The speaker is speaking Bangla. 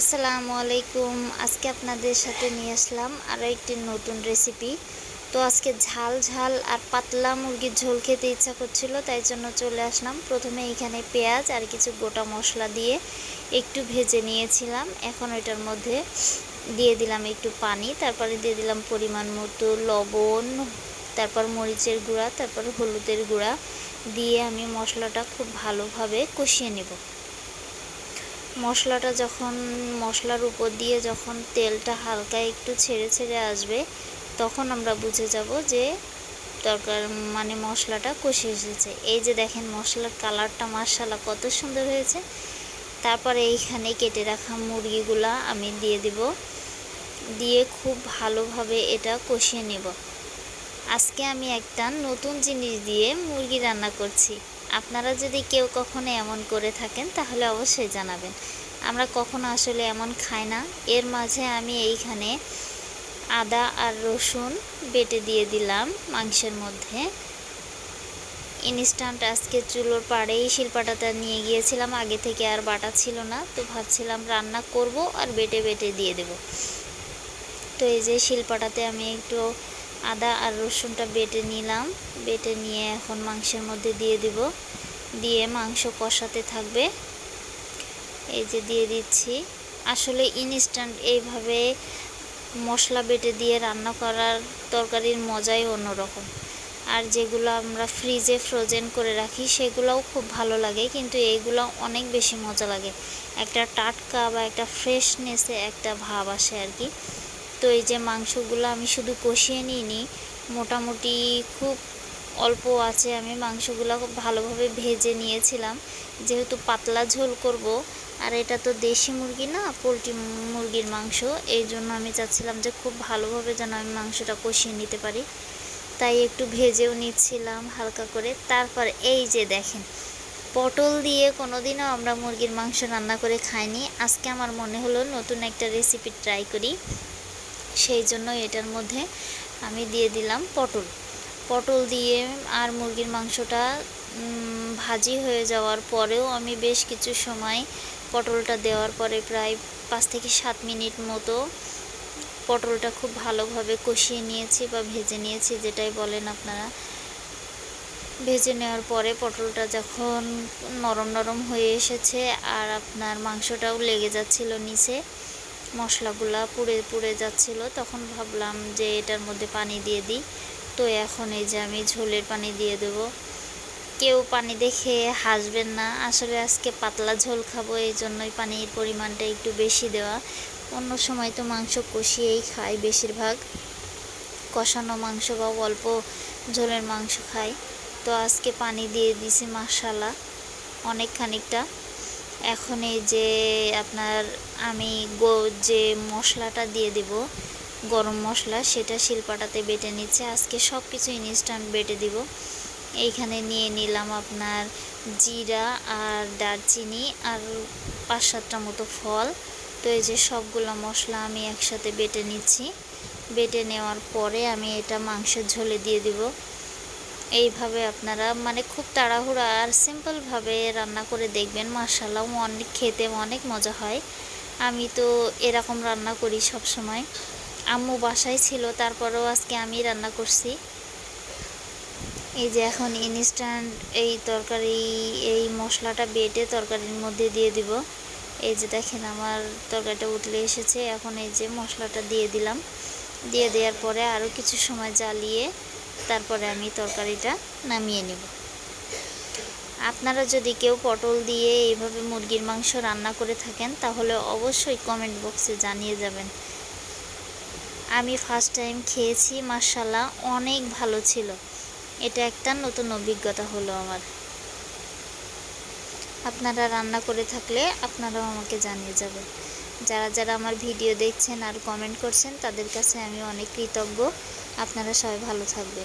আসসালামু আলাইকুম। আজকে আপনাদের সাথে নিয়ে আসলাম আরও একটি নতুন রেসিপি। তো আজকে ঝাল ঝাল আর পাতলা মুরগির ঝোল খেতে ইচ্ছা করছিল, তাই জন্য চলে আসলাম। প্রথমে এখানে পেঁয়াজ আর কিছু গোটা মশলা দিয়ে একটু ভেজে নিয়েছিলাম। এখন ওইটার মধ্যে দিয়ে দিলাম একটু পানি, তারপরে দিয়ে দিলাম পরিমাণ মতো লবণ, তারপর মরিচের গুঁড়া, তারপর হলুদের গুঁড়া দিয়ে আমি মশলাটা খুব ভালোভাবে কষিয়ে নেব। মশলাটা যখন মশলার উপর দিয়ে যখন তেলটা হালকা একটু ছেড়ে ছেড়ে আসবে, তখন আমরা বুঝে যাব যে মশলাটা কষে এসেছে। এই যে দেখেন মশলার কালারটা মাশাআল্লাহ কত সুন্দর হয়েছে। তারপরে এইখানে কেটে রাখা মুরগিগুলা আমি দিয়ে দিব, দিয়ে খুব ভালোভাবে এটা কষিয়ে নেব। আজকে আমি একটা নতুন জিনিস দিয়ে মুরগি রান্না করছি। আপনারা যদি কেউ কখনো এমন করে থাকেন তাহলে অবশ্যই জানাবেন। আমরা কখনো আসলে এমন খাই না। এর মাঝে আমি এইখানে আদা আর রসুন বেটে দিয়ে দিলাম মাংসের মধ্যে। ইনস্ট্যান্ট আজকে চুলোর পাড়েই শিলপাটাটা নিয়ে গিয়েছিলাম, আগে থেকে আর বাটা ছিল না, তো ভাবছিলাম রান্না করব আর বেটে বেটে দিয়ে দেব। তো এই যে শিলপাটাতে আমি একটু আদা আর রসুনটা বেটে নিলাম, বেটে নিয়ে এখন মাংসের মধ্যে দিয়ে দিব, দিয়ে মাংস কষাতে থাকবে। এই যে দিয়ে দিচ্ছি। আসলে ইনস্ট্যান্ট এইভাবে মশলা বেটে দিয়ে রান্না করার তরকারির মজাই অন্যরকম। আর যেগুলো আমরা ফ্রিজে ফ্রোজেন করে রাখি সেগুলোও খুব ভালো লাগে, কিন্তু এইগুলো অনেক বেশি মজা লাগে। একটা টাটকা বা একটা ফ্রেশনেসে একটা ভাব আসে আর কি। তো এই যে মাংসগুলো আমি শুধু কষিয়ে নিইনি, মোটামুটি খুব অল্প আছে আমি মাংসগুলো খুব ভালোভাবে ভেজে নিয়েছিলাম। যেহেতু পাতলা ঝোল করব, আর এটা তো দেশি মুরগি না, পোলট্রি মুরগির মাংস, এই জন্য আমি চাচ্ছিলাম যে খুব ভালোভাবে যেন আমি মাংসটা কষিয়ে নিতে পারি, তাই একটু ভেজেও নিচ্ছিলাম হালকা করে। তারপর এই যে দেখেন, পটল দিয়ে কোনোদিনও আমরা মুরগির মাংস রান্না করে খাইনি। আজকে আমার মনে হলো নতুন একটা রেসিপি ট্রাই করি, সেই জন্য এটার মধ্যে আমি দিয়ে দিলাম পটল দিয়ে। আর মুরগির মাংসটা ভাজি হয়ে যাওয়ার পরেও আমি বেশ কিছু সময় পটলটা দেওয়ার পরে প্রায় 5 থেকে 7 মিনিট মতো পটলটা খুব ভালোভাবে কষিয়ে নিয়েছি বা ভেজে নিয়েছি, যেটাই বলেন আপনারা। ভেজে নেওয়ার পরে পটলটা যখন নরম নরম হয়ে এসেছে আর আপনার মাংসটাও লেগে যাচ্ছিল নিচে, মশলাগুলা পুড়ে পুড়ে যাচ্ছিল, তখন ভাবলাম যে এটার মধ্যে পানি দিয়ে দিই। তো এখন এই যে আমি ঝোলের পানি দিয়ে দেব। কেউ পানি দেখে হাসবেন না, আসলে আজকে পাতলা ঝোল খাবো, এই জন্যই পানির পরিমাণটা একটু বেশি দেওয়া। অন্য সময় তো মাংস কষিয়েই খাই, বেশিরভাগ কষানো মাংস বা অল্প ঝোলের মাংস খাই। তো আজকে পানি দিয়ে দিছি মাশাআল্লাহ অনেক খানিকটা। এখন এই যে আপনার আমি যে মশলাটা দিয়ে দেব, গরম মশলা, সেটা শিলপাটাতে বেটে নিচ্ছে। আজকে সব কিছু ইনস্ট্যান্ট বেটে দিব। এইখানে নিয়ে নিলাম আপনার জিরা আর দারচিনি আর 5-7টা মতো ফল। তো এই যে সবগুলো মশলা আমি একসাথে বেটে নিচ্ছি। বেটে নেওয়ার পরে আমি এটা মাংসের ঝোলে দিয়ে দিব। এইভাবে আপনারা খুব তাড়াহুড়া আর সিম্পলভাবে রান্না করে দেখবেন, মাশাআল্লাহ অনেক খেতে অনেক মজা হয়। আমি তো এরকম রান্না করি সব সময়। আম্মু বাসায় ছিল, তারপরেও আজকে আমি রান্না করছি। এই যে এখন ইনস্ট্যান্ট এই মশলাটা বেটে তরকারির মধ্যে দিয়ে দিব। এই যে দেখেন আমার তরকারিটা উতলে এসেছে। এখন এই যে মশলাটা দিয়ে দিলাম, দিয়ে দেওয়ার পরে আরও কিছু সময় জ্বালিয়ে তারপরে আমি তরকারিটা নামিয়ে নেব। আপনারা যদি কেউ পটল দিয়ে এইভাবে মুরগির মাংস রান্না করে থাকেন তাহলে অবশ্যই কমেন্ট বক্সে জানিয়ে যাবেন। আমি ফার্স্ট টাইম খেয়েছি, মাশাআল্লাহ অনেক ভালো ছিল। এটা একটা নতুন অভিজ্ঞতা হলো আমার। আপনারা রান্না করে থাকলে আপনারাও আমাকে জানিয়ে যাবেন। যারা যারা আমার ভিডিও দেখছেন আর কমেন্ট করছেন তাদের কাছে আমি অনেক কৃতজ্ঞ। আপনারা সবাই ভালো থাকবেন।